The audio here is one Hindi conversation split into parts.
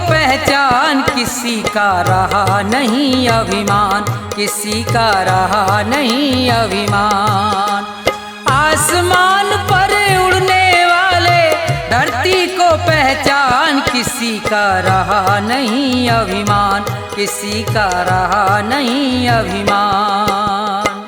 पहचान, किसी का रहा नहीं अभिमान, किसी का रहा नहीं अभिमान। आसमान पर उड़ने वाले धरती को पहचान, किसी का रहा नहीं अभिमान, किसी का रहा नहीं अभिमान।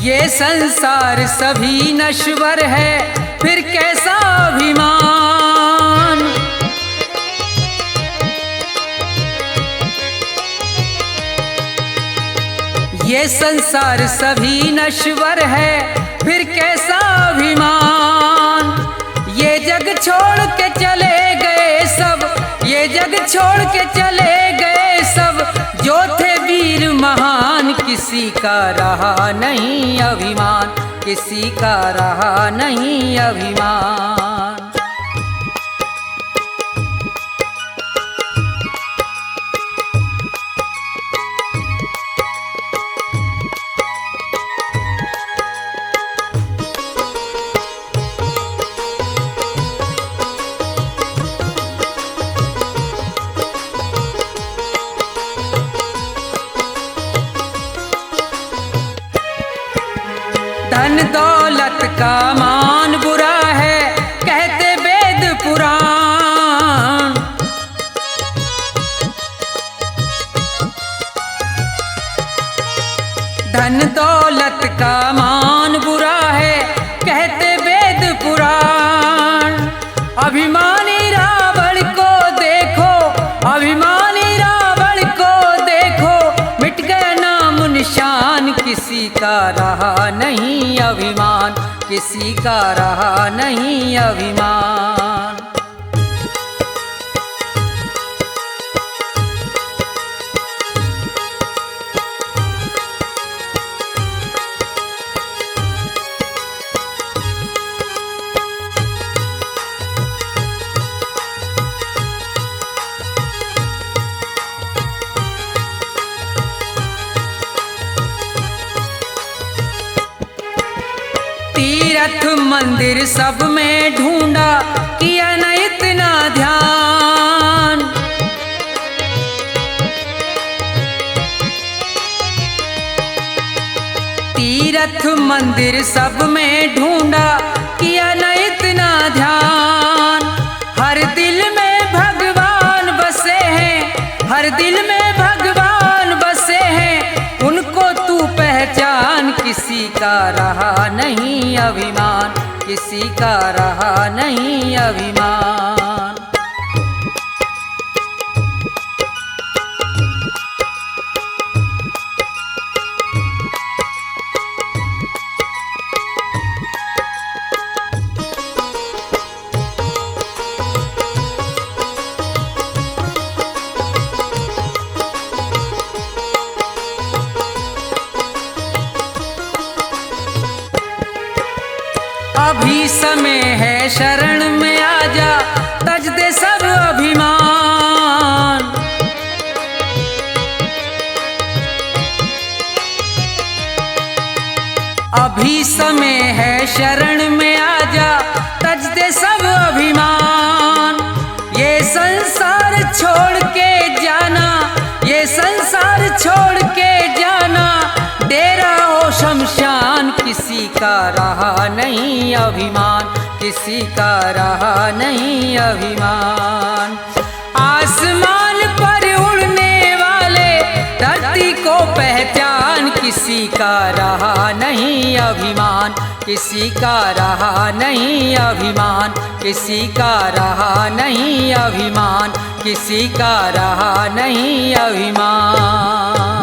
ये संसार सभी नश्वर है, फिर कैसा अभिमान। ये संसार सभी नश्वर है, फिर कैसा अभिमान। ये जग छोड़ के चले गए सब, ये जग छोड़ के चले गए सब, जो थे वीर महान, किसी का रहा नहीं अभिमान, किसी का रहा नहीं अभिमान। धन दौलत का मान बुरा है, कहते वेद पुराण। धन दौलत का मान बुरा है, कहते वेद पुराण। अभिमानी रावण को देखो, अभिमानी रावण को देखो, मिट गया नाम निशान, किसी का रहा नहीं अभिमान, किसी का रहा नहीं अभिमान। तीर्थ मंदिर सब में ढूंढा, किया न इतना ध्यान। तीर्थ मंदिर सब में ढूंढा, किया न इतना ध्यान। हर दिल में भगवान बसे हैं, हर दिल में भगवान बसे हैं, उनको तू पहचान, किसी का रहा नहीं अभिमान, किसी का रहा नहीं अभिमान। अभी समय है शरण में आजा, तज दे सब अभिमान। अभी समय है शरण में आजा, तज दे सब अभिमान। ये संसार छोड़ के जाना, ये संसार छोड़ के जाना, डेरा हो शमशान, किसी का रहा नहीं अभिमान, किसी का रहा नहीं अभिमान। आसमान पर उड़ने वाले धरती को पहचान, किसी का रहा नहीं अभिमान, किसी का रहा नहीं अभिमान, किसी का रहा नहीं अभिमान, किसी का रहा नहीं अभिमान।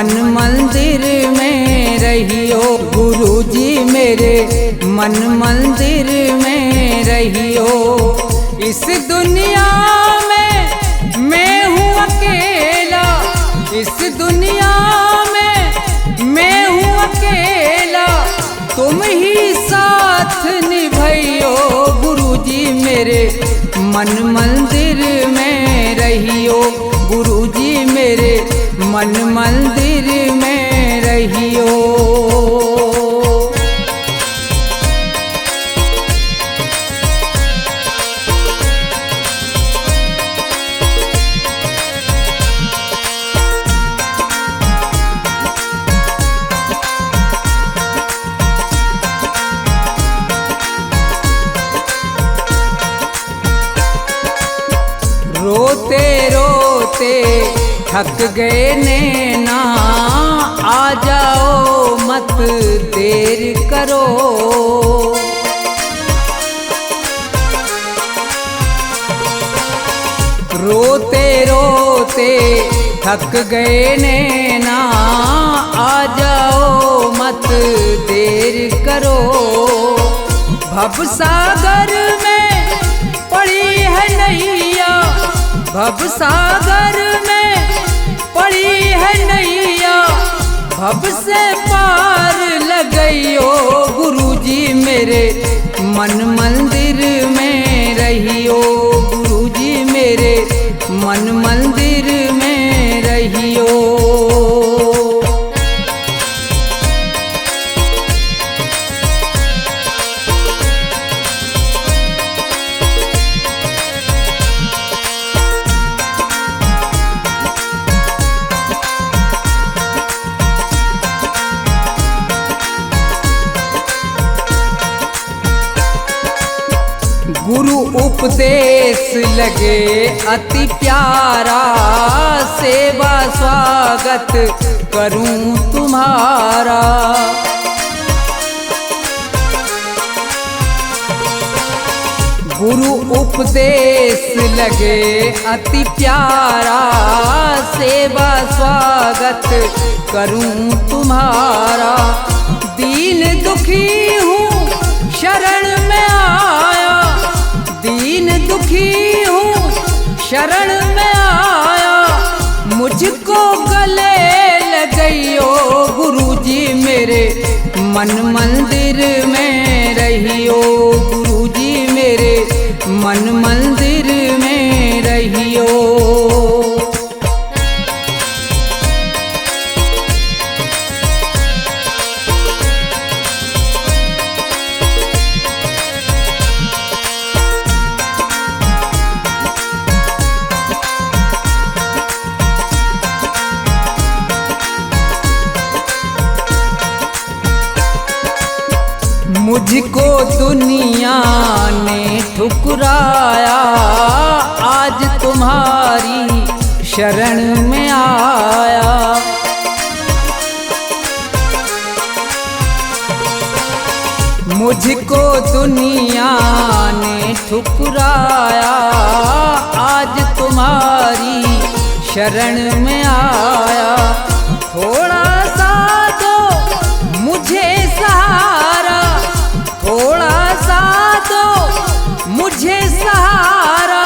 मन मंदिर में रहियो गुरुजी मेरे मन मंदिर में रहियो। इस दुनिया में मैं हूँ अकेला, इस दुनिया में मैं हूँ अकेला, तुम ही साथ निभाइयो गुरुजी मेरे मन मंदिर में रहियो। गुरुजी मेरे मन मंदिर में रहियो। रोते रोते थक गए नैना, आ जाओ मत देर करो। रोते रोते थक गए नैना, आ जाओ मत देर करो। भवसागर में पड़ी है नैया, भवसागर में पड़ी है नैया, भव से पार लगइयो गुरुजी मेरे मन मंदिर में रहियो। गुरुजी मेरे मन मंदिर में रहियो। गुरु उपदेश लगे अति प्यारा, सेवा स्वागत करूं तुम्हारा। गुरु उपदेश लगे अति प्यारा, सेवा स्वागत करूं तुम्हारा। दीन दुखी हूँ शरण में आया, दीन दुखी हूँ शरण में आया, मुझको गले लगइयो गुरुजी मेरे मन मंदिर में रहियो। गुरुजी मेरे मन मंदिर में रहियो। मुझको दुनिया ने ठुकराया, आज तुम्हारी शरण में आया। मुझको दुनिया ने ठुकराया, आज तुम्हारी शरण में आया। थोड़ा सा दो मुझे सहारा, थोड़ा सा दो मुझे सहारा,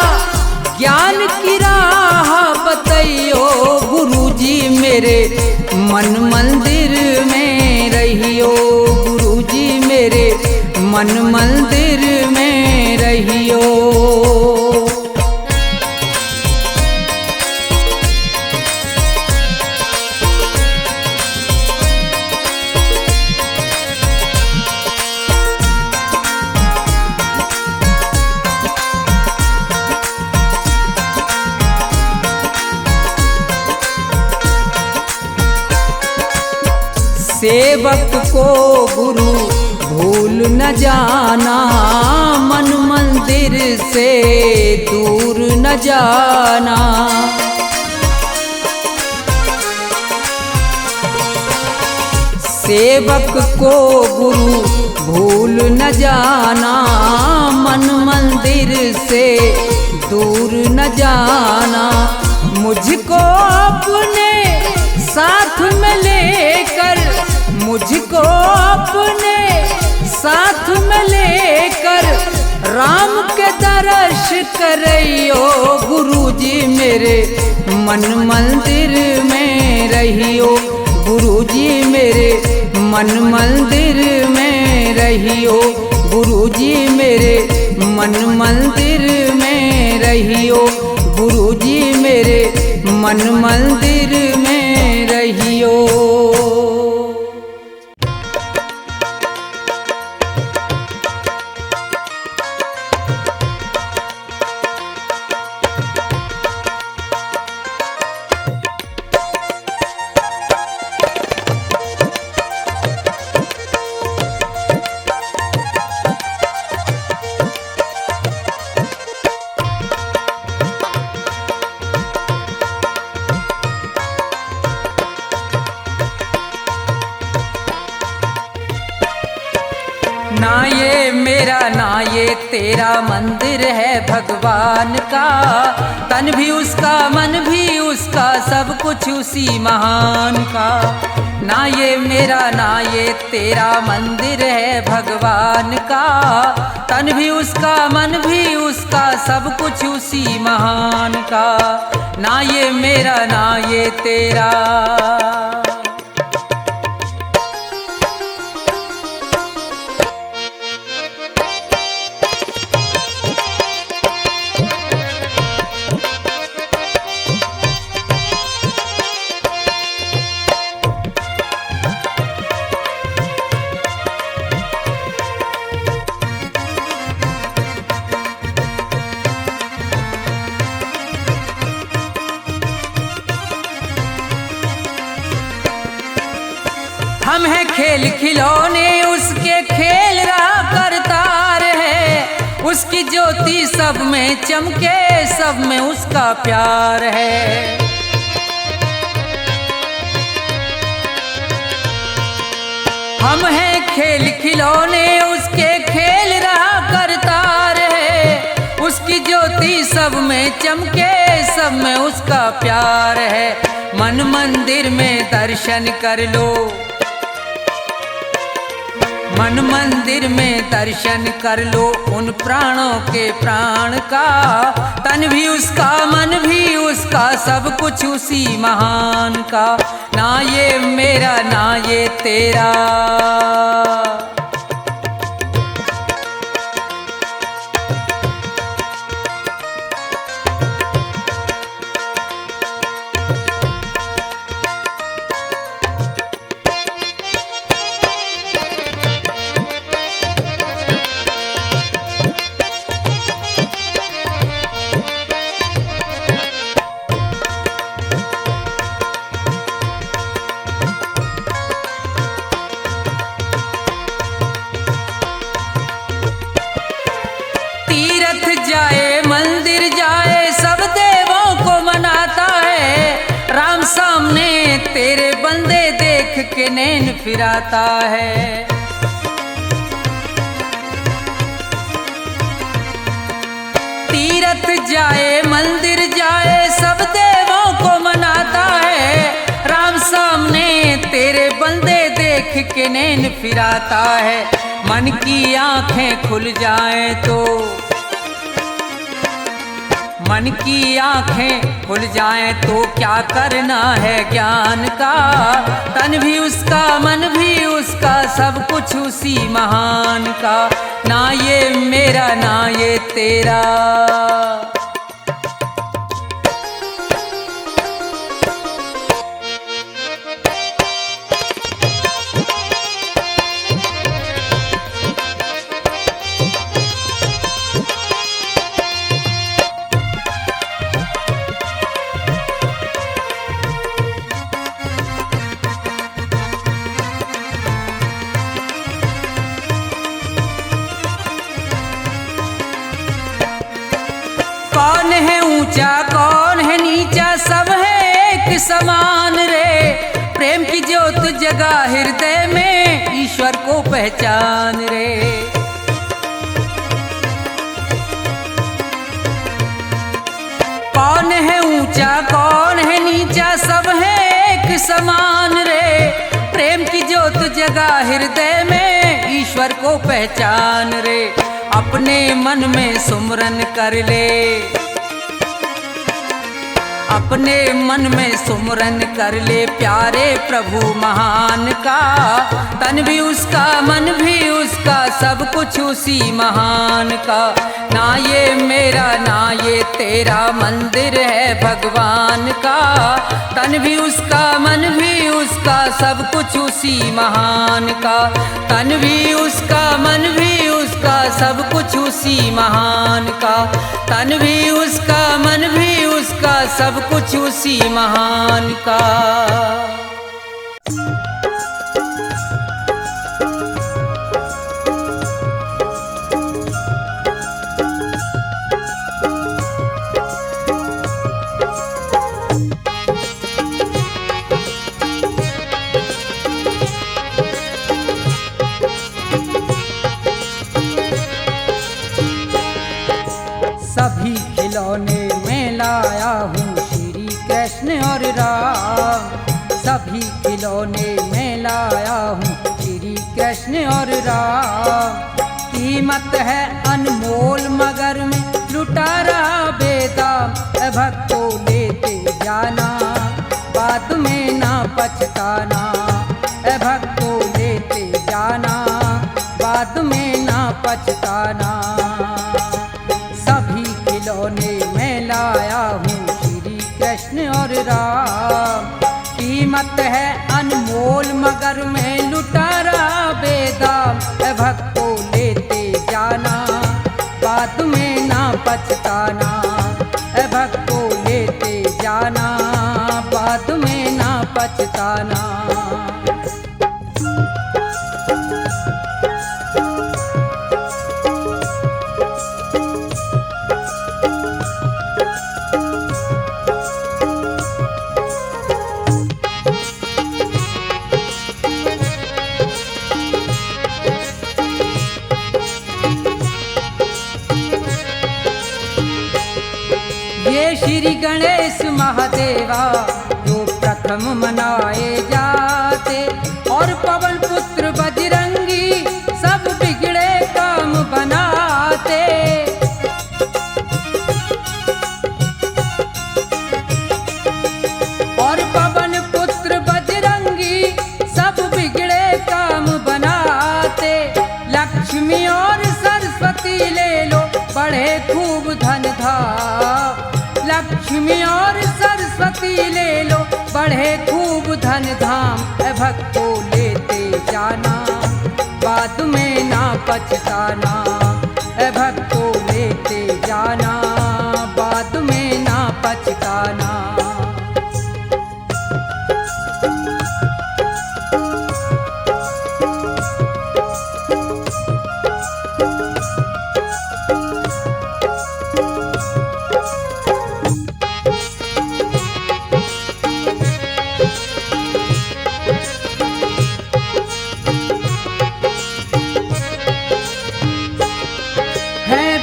ज्ञान की राह बताइयो गुरुजी मेरे मन मंदिर में रहियो। गुरुजी मेरे मन मंदिर में रहियो। सेवक को गुरु भूल न जाना, मन मंदिर से दूर न जाना। सेवक को गुरु भूल न जाना, मन मंदिर से दूर न जाना। मुझको अपने साथ में लेकर मुझको अपने साथ में लेकर राम के दर्श करइयो गुरुजी मेरे मन मंदिर में रहियो गुरुजी मेरे मन मंदिर में रहियो गुरुजी मेरे मन मंदिर में रहियो गुरुजी मेरे मन मंदिर में रहियो। ना ये मेरा ना ये तेरा मंदिर है भगवान का, तन भी उसका मन भी उसका सब कुछ उसी महान का। ना ये मेरा ना ये तेरा मंदिर है भगवान का, तन भी उसका मन भी उसका सब कुछ उसी महान का। ना ये मेरा ना ये तेरा। हम हैं खेल खिलौने उसके खेल रहा करतार है, उसकी ज्योति सब में चमके सब में उसका प्यार है। हम हैं खेल खिलौने उसके खेल रहा करतार है, उसकी ज्योति सब में चमके सब में उसका प्यार है। मन मंदिर में दर्शन कर लो, मन मंदिर में दर्शन कर लो उन प्राणों के प्राण का। तन भी उसका मन भी उसका सब कुछ उसी महान का। ना ये मेरा ना ये तेरा। जाए मंदिर जाए सब देवों को मनाता है, राम सामने तेरे बंदे देख के नैन फिराता है। तीरथ जाए मंदिर जाए सब देवों को मनाता है, राम सामने तेरे बंदे देख के नैन फिराता है। मन की आंखें खुल जाए तो, मन की आंखें खुल जाएं तो क्या करना है ज्ञान का। तन भी उसका मन भी उसका सब कुछ उसी महान का। ना ये मेरा ना ये तेरा। कौन है ऊंचा कौन है नीचा सब है एक समान रे। प्रेम की ज्योत जगा हृदय में ईश्वर को पहचान रे। कौन है ऊंचा कौन है नीचा सब है एक एक समान रे। प्रेम की ज्योत जगा हृदय में, ईश्वर को पहचान रे। अपने मन में सुमरन कर ले, अपने मन में सुमरन कर ले प्यारे प्रभु महान का। तन भी उसका, मन भी उसका, सब कुछ उसी महान का। ना ये मेरा ना ये तेरा मंदिर है भगवान का। तन भी उसका, मन भी उसका, सब कुछ उसी महान का। तन भी उसका, मन भी उसका, सब कुछ उसी महान का। तन भी उसका, मन भी उसका, सब कुछ उसी महान का। सभी खिलौने में लाया हूँ श्री कृष्ण और राम। सभी खिलौने में लाया हूँ श्री कृष्ण और राम। कीमत है अनमोल मगर में लुटा रहा बेदाम। भक्तों लेते जाना बाद में ना पछताना। भक्तों लेते जाना बाद में ना पछताना। सभी खिलौने में लाया हूँ श्री कृष्ण और राम। कीमत है अनमोल मगर में लुटा रहा बेदाम। भक्तों लेते जाना बाद में ना पछताना। भक्तों लेते जाना बाद में ना पछताना। ये श्री गणेश महादेवा जो प्रथम मनाए जाते। और पवन पुत्र बजरंगी सब बिगड़े काम बनाते। और पवन पुत्र बजरंगी सब बिगड़े काम बनाते। लक्ष्मी और सरस्वती ले लो बढ़े खूब धन धाम। लक्ष्मी और सरस्वती ले लो बढ़े खूब धन धाम। भक्तों लेते जाना बाद में ना पछताना। भक्तों लेते जाना बाद में ना पछताना।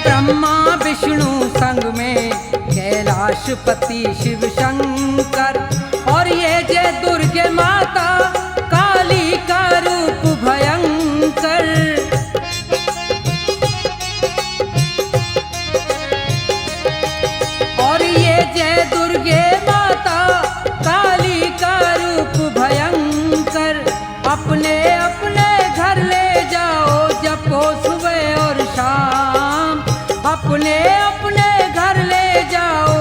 ब्रह्मा विष्णु संग में कैलाशपति शिव शंकर। और ये जय दुर्गे माता काली का रूप भयंकर। और ये जय दुर्गे माता काली का रूप भयंकर। अपने अपने घर ले जाओ जपो सुबह और शाम। अपने अपने घर ले जाओ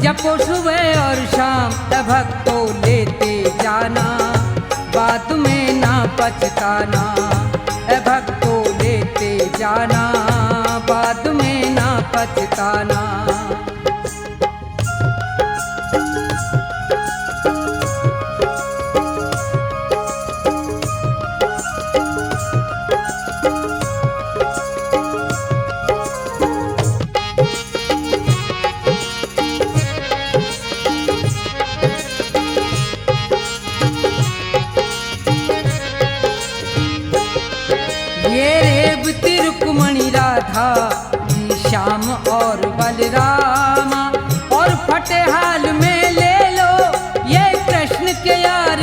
जपो सुबह और शाम। भक्तों लेते जाना बाद में ना पछताना। भक्तों लेते जाना बाद में ना पछताना। रुक्मणी राधा श्याम और बलरामा। और फटे हाल में ले लो ये कृष्ण के यार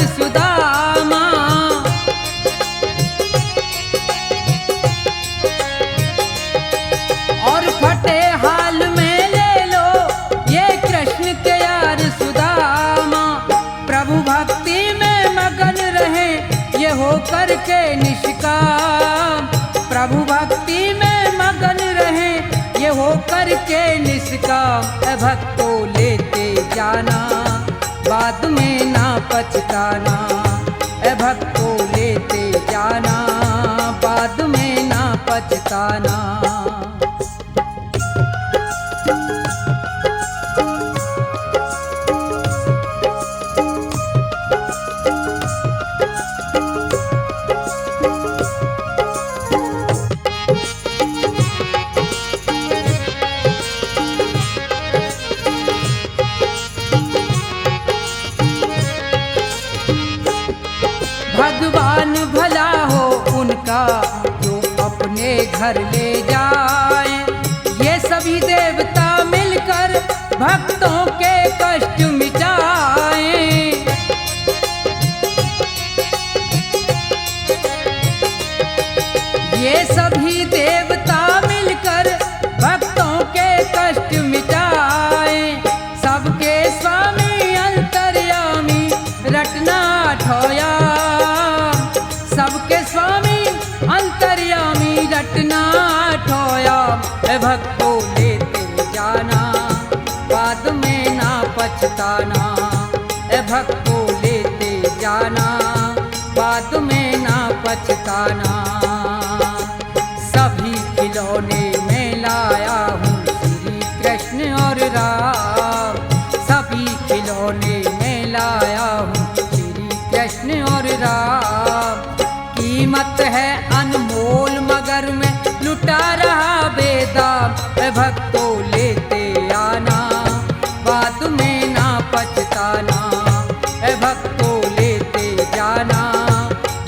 करके निष्काम, प्रभु भक्ति में मगन रहे ये हो करके निष्काम। ए भक्तो लेते जाना बाद में ना पछताना, ए भक्तो लेते जाना बाद में ना पछताना। भगवान भला हो उनका जो अपने घर ले जाए, ये सभी देवता मिलकर भक्तों के कष्ट मिटाए। ये सभी देवता मिलकर भक्तों के कष्ट मिटाए। सबके स्वामी अंतर्यामी रटना ठोया, सबके स्वामी अंतर्यामी रटना ठोया। ए भक्तो लेते जाना बाद में ना पछताना, ए भक्तो लेते जाना बाद में ना पछताना। सभी खिलौने में लाया हूँ श्री कृष्ण और राम, सभी खिलौने में लाया हूँ श्री कृष्ण और राम। कीमत है अनमोल मगर मैं लुटा रहा बेदाम, ए भक्तो लेते आना बाद में ना पछताना, ए भक्तो लेते जाना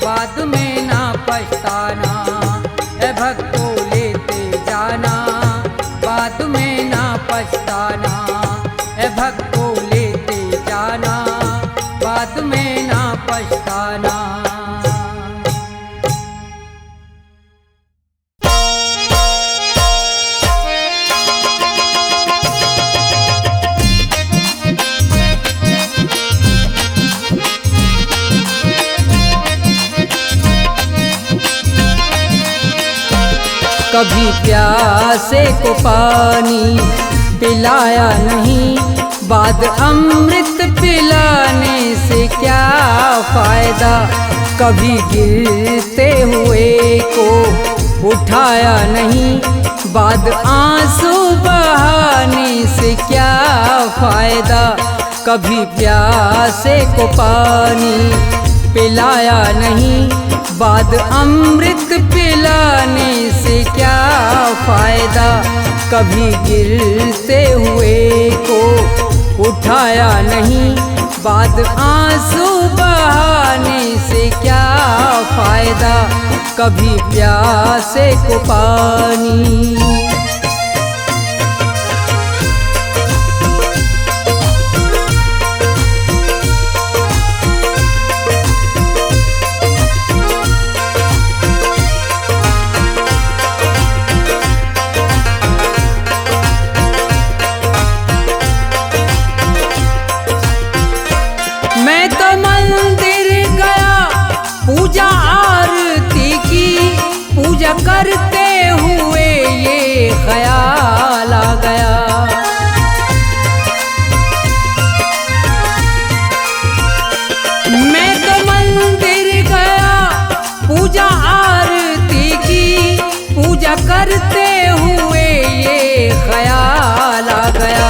बाद में ना पछताना, ए भक्तो लेते जाना बाद में ना पछताना, ए भक्तो लेते जाना बाद में ना पछताना। कभी प्यासे को पानी पिलाया नहीं, बाद अमृत पिलाने से क्या फायदा। कभी गिरते हुए को उठाया नहीं, बाद आंसू बहाने से क्या फायदा। कभी प्यासे को पानी पिलाया नहीं, बाद अमृत पिलाने से क्या फायदा। कभी गिरते हुए को उठाया नहीं, बाद आंसू बहाने से क्या फायदा। कभी प्यासे को पानी करते हुए ये ख्याल आ गया। मैं तो मंदिर गया पूजा आरती की, पूजा करते हुए ये ख्याल आ गया।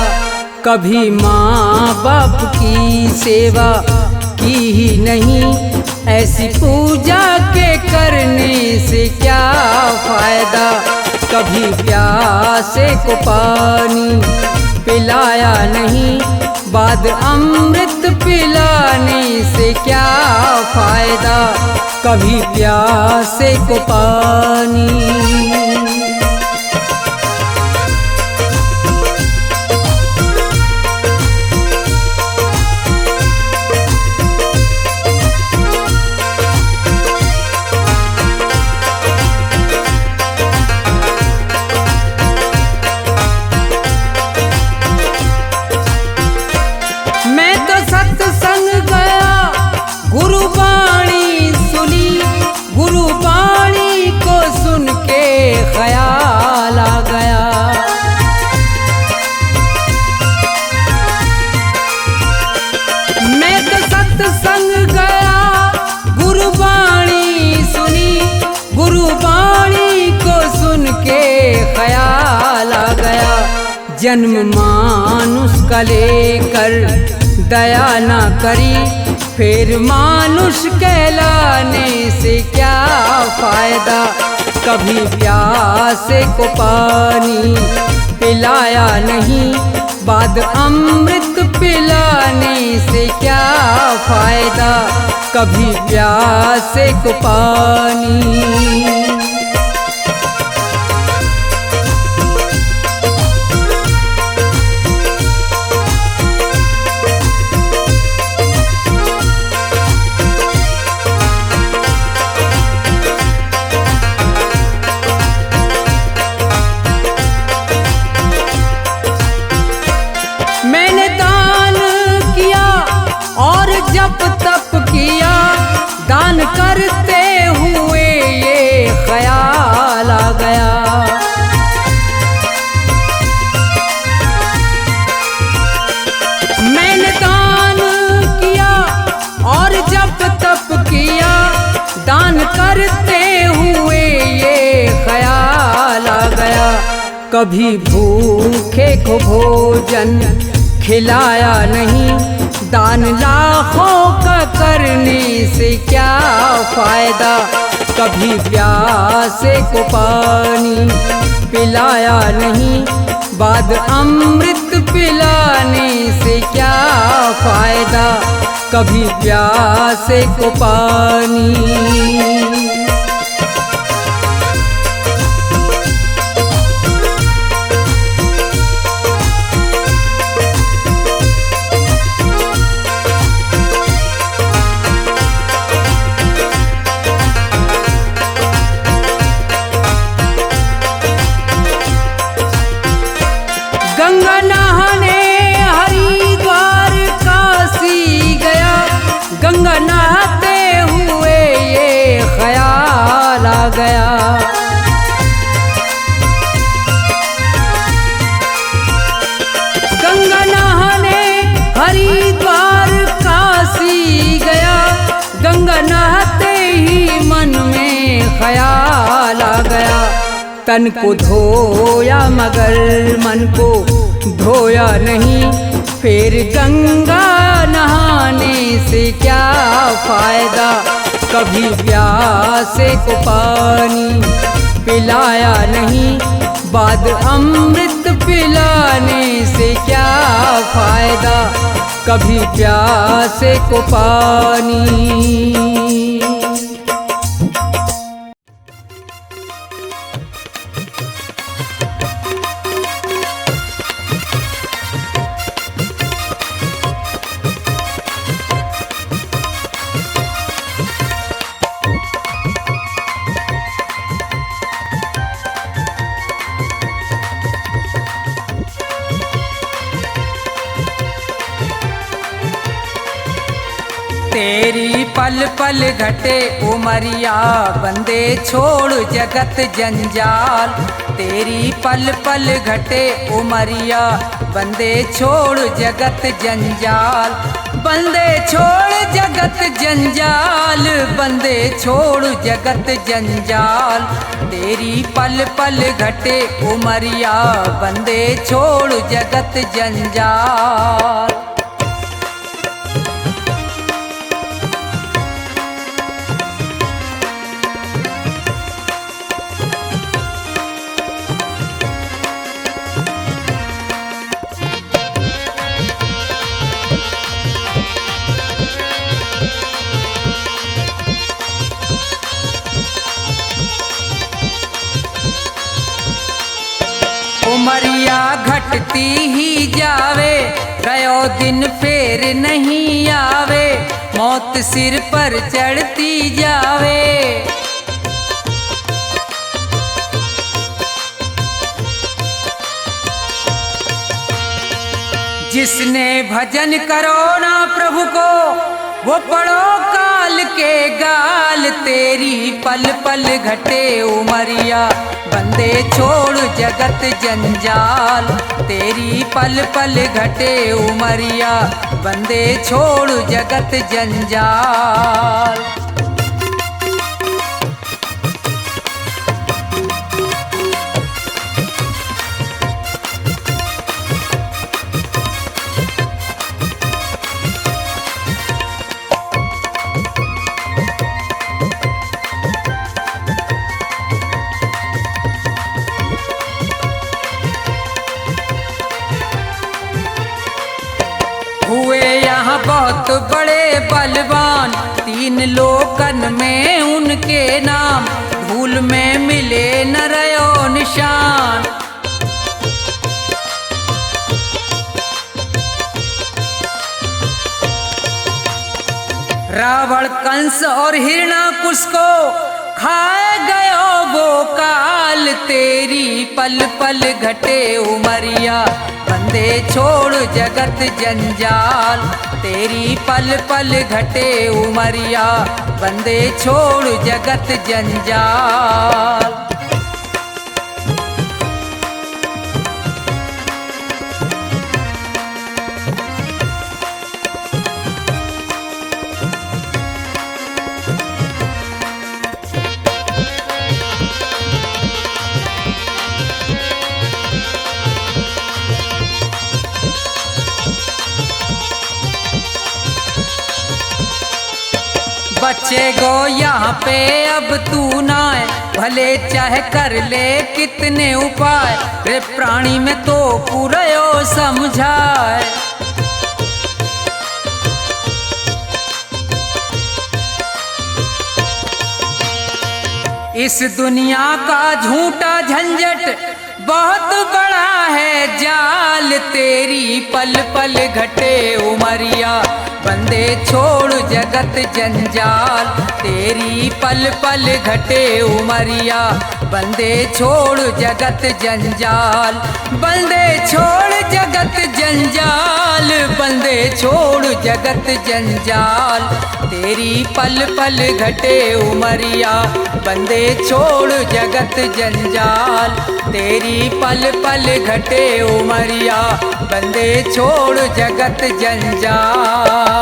कभी माँ बाप की सेवा की ही नहीं, ऐसी पूजा के करने से क्या फायदा। कभी प्यासे को पानी पिलाया नहीं, बाद अमृत पिलाने से क्या फायदा। कभी प्यासे को पानी जन्म मानुष का लेकर दया ना करी, फिर मानुष कहलाने से क्या फायदा। कभी प्यासे को पानी पिलाया नहीं, बाद अमृत पिलाने से क्या फायदा। कभी प्यासे को पानी। मैंने दान किया और जप तप किया, दान करते हुए ये ख्याल आ गया। मैंने दान किया और जप तप किया, दान करते हुए ये ख्याल आ गया। कभी भूखे को भोजन खिलाया नहीं, दान लाखों का करने से क्या फायदा। कभी प्यासे को पानी पिलाया नहीं, बाद अमृत पिलाने से क्या फायदा। कभी प्यासे को पानी। गंगा नहाने हरिद्वार काशी गया, गंगा नहाते हुए ये ख्याल आ गया। गंगा नहाने हरिद्वार काशी गया, गंगा नहाते ही मन में ख्याल आ गया। तन को धोया मगर मन को धोया नहीं, फिर गंगा नहाने से क्या फायदा। कभी प्यासे को पानी पिलाया नहीं, बाद अमृत पिलाने से क्या फायदा। कभी प्यासे को पानी। तेरी पल पल घटे उमरिया, बंदे छोड़ जगत जंजाल। तेरी पल पल घटे उमरिया, बंदे छोड़ जगत जंजाल। बंदे छोड़ जगत जंजाल, बंदे छोड़ जगत जंजाल। तेरी पल पल घटे उमरिया, बंदे छोड़ जगत जंजाल। उमरिया घटती ही जावे, गयो दिन फेर नहीं आवे। मौत सिर पर चढ़ती जावे। जिसने भजन करो ना प्रभु को, वो पड़ो काल के गाल। तेरी पल पल घटे उमरिया, बंदे छोड़ जगत जंजाल। तेरी पल पल घटे उमरिया, बंदे छोड़ जगत जंजाल। बलवान, तीन लोकन में उनके नाम, धूल में मिले न रयो निशान। रावण कंस और हिरणाकुश को खाए गयो वो काल, तेरी पल पल घटे उमरिया, बंदे छोड़ जगत जंजाल। तेरी पल पल घटे उमरिया, बंदे छोड़ जगत जंजाल। बच्चे गो यहाँ पे अब तू ना है, भले चाहे कर ले कितने उपाय, रे प्राणी में तो पूरयो समझाए। इस दुनिया का झूठा झंझट बहुत बड़ा है जाल, तेरी पल पल घटे उमरिया, बंदे छोड़ जगत जंजाल। तेरी पल पल घटे उमरिया, बंदे छोड़ जगत जंजाल। बंदे छोड़ जगत जंजाल, बंदे छोड़ जगत जंजाल। तेरी पल पल घटे उमरिया, बंदे छोड़ जगत जंजाल। तेरी पल पल घटे उमरिया, बंदे छोड़ जगत जंजाल।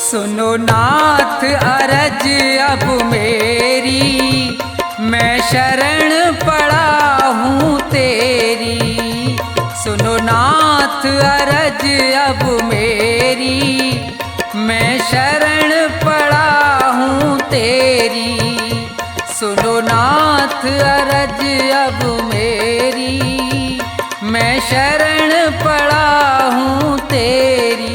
सुनो नाथ अरज अब मेरी, मैं शरण पड़ा हूँ तेरी। सुनो नाथ अरज अब मेरी, मैं शरण पड़ा हूँ तेरी। सुनो नाथ अरज अब मेरी, मैं शरण पड़ा हूँ तेरी।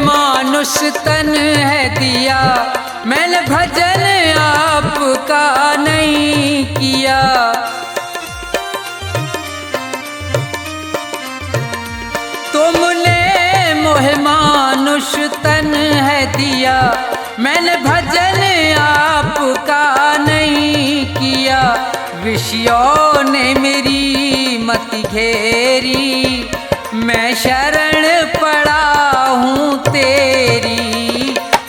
मनुष्य तन है दिया, मैंने भजन आपका नहीं किया। तुमने मोहे मनुष्य तन है दिया, मैंने भजन आपका नहीं किया। विषयों ने मेरी मति घेरी, मैं शरण पड़ा हूँ तेरी।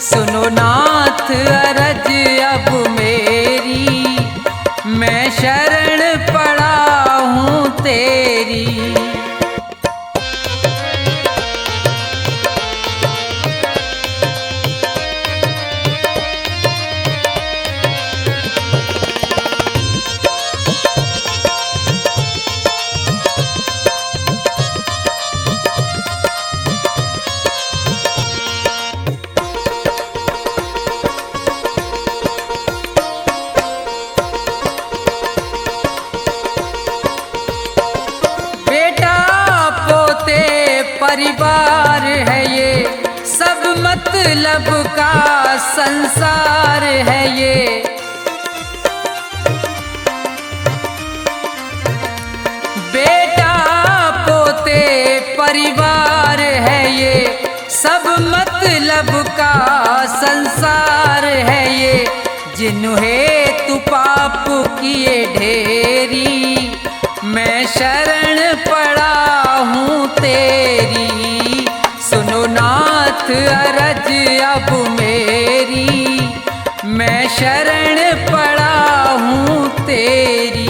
सुनो नाथ अरज अब मेरी, मैं शरण पड़ा हूँ तेरी। परिवार है ये, सब मतलब का संसार है ये। लब का संसार है ये, जिन्हें तू पाप किए ढेरी, मैं शरण पड़ा हूँ तेरी। सुनो नाथ अरज अब मेरी, मैं शरण पड़ा हूँ तेरी।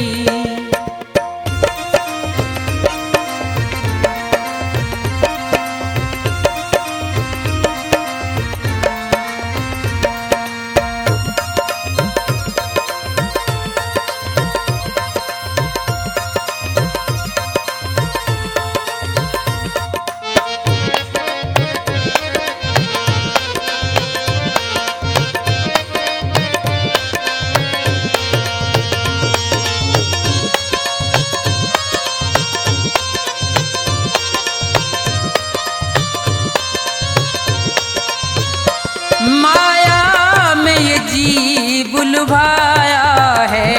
माया में ये जी बुलवाया है,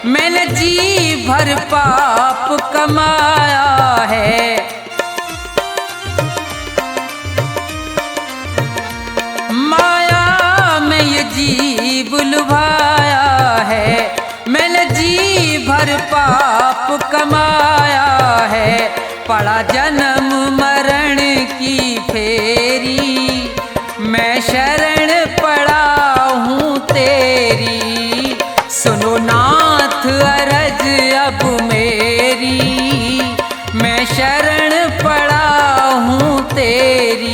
मैंने जी भर पाप कमाया है। माया में ये जी बुलवाया है, मैंने जी भर पाप कमाया है। पड़ा जन्म मरण की फेरी, मैं शरण पड़ा हूँ तेरी। सुनो नाथ अरज अब मेरी, मैं शरण पड़ा हूँ तेरी।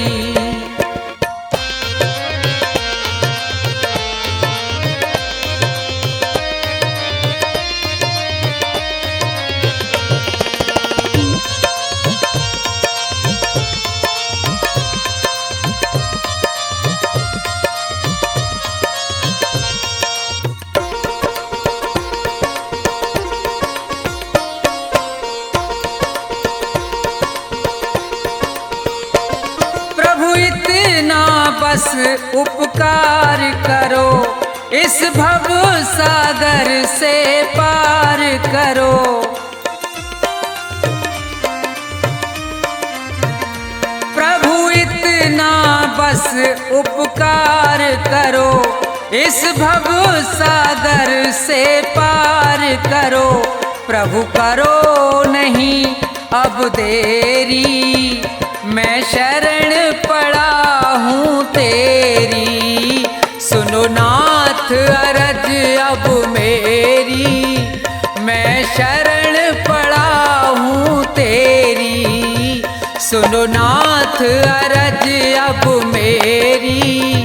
बस उपकार करो, इस भव सागर से पार करो। प्रभु इतना बस उपकार करो, इस भव सागर से पार करो। प्रभु करो नहीं अब देरी, मैं शरण पड़ा हूँ तेरी। सुनो नाथ अरज अब मेरी, मैं शरण पड़ा हूँ तेरी। सुनो नाथ अरज अब मेरी,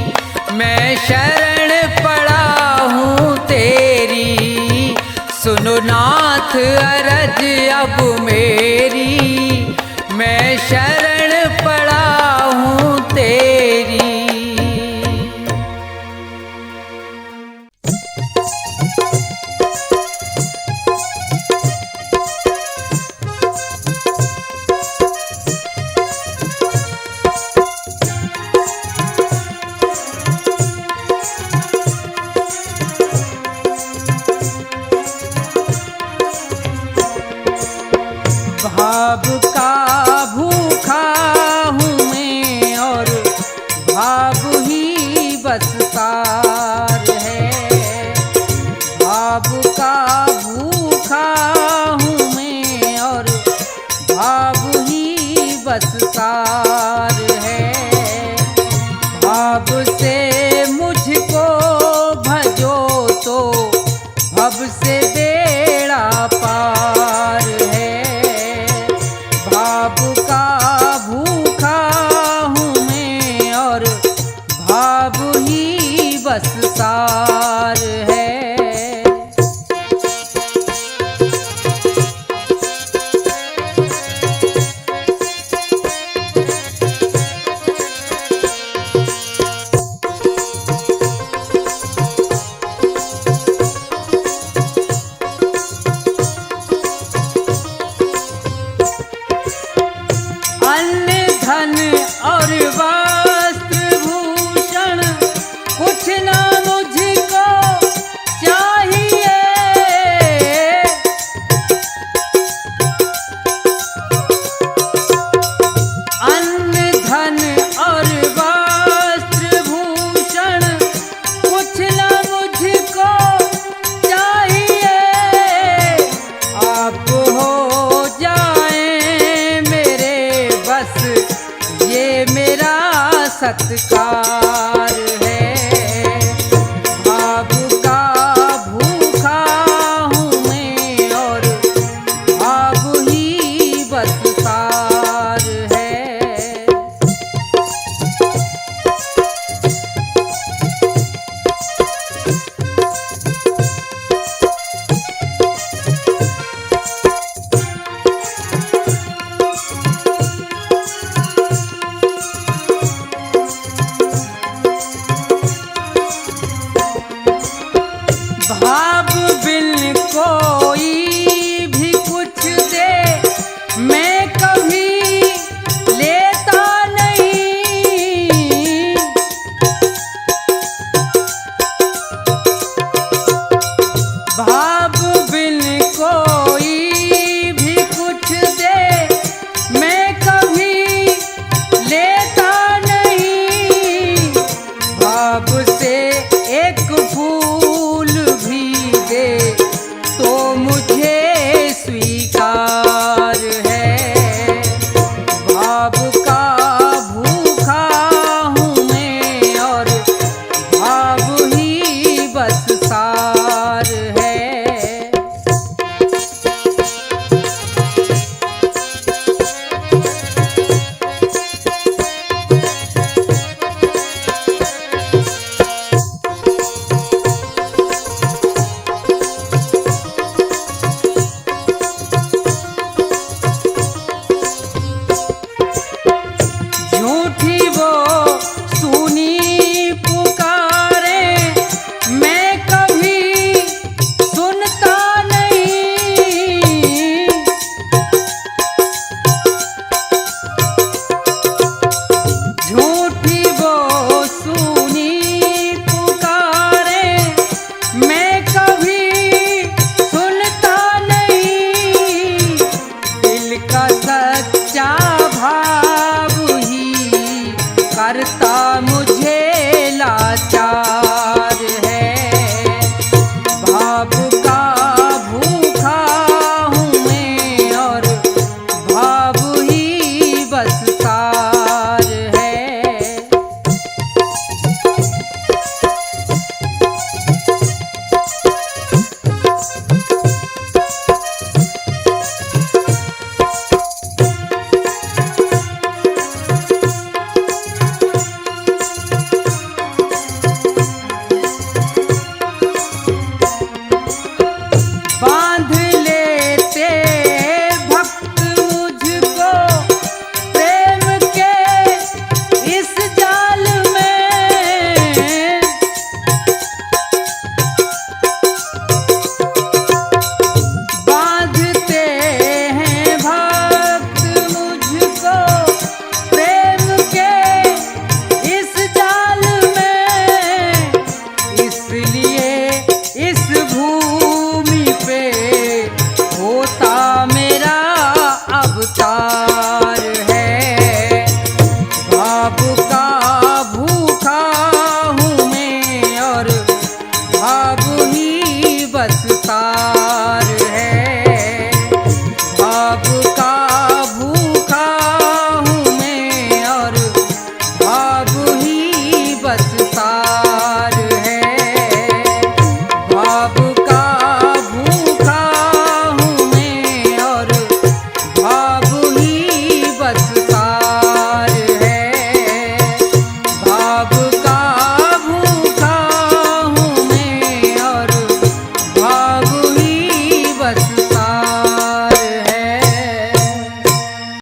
मैं शरण पड़ा हूँ तेरी। सुनो नाथ अरज अब मेरी, मैं शरण पड़ा हूँ तेरी। भाव का भूखा हूँ मैं और भाव ही बस सार है। भाव का भूखा हूँ मैं और भाव ही बस सार है। भाव से मुझको भजो तो भव से बेड़ा पार है। भाव का भूखा हूँ मैं और भाव ही बस सार है। धन और वस्त्र भूषण कुछ ना मुझको चाहिए। अन्न धन और वस्त्र बस ये मेरा सत्कार।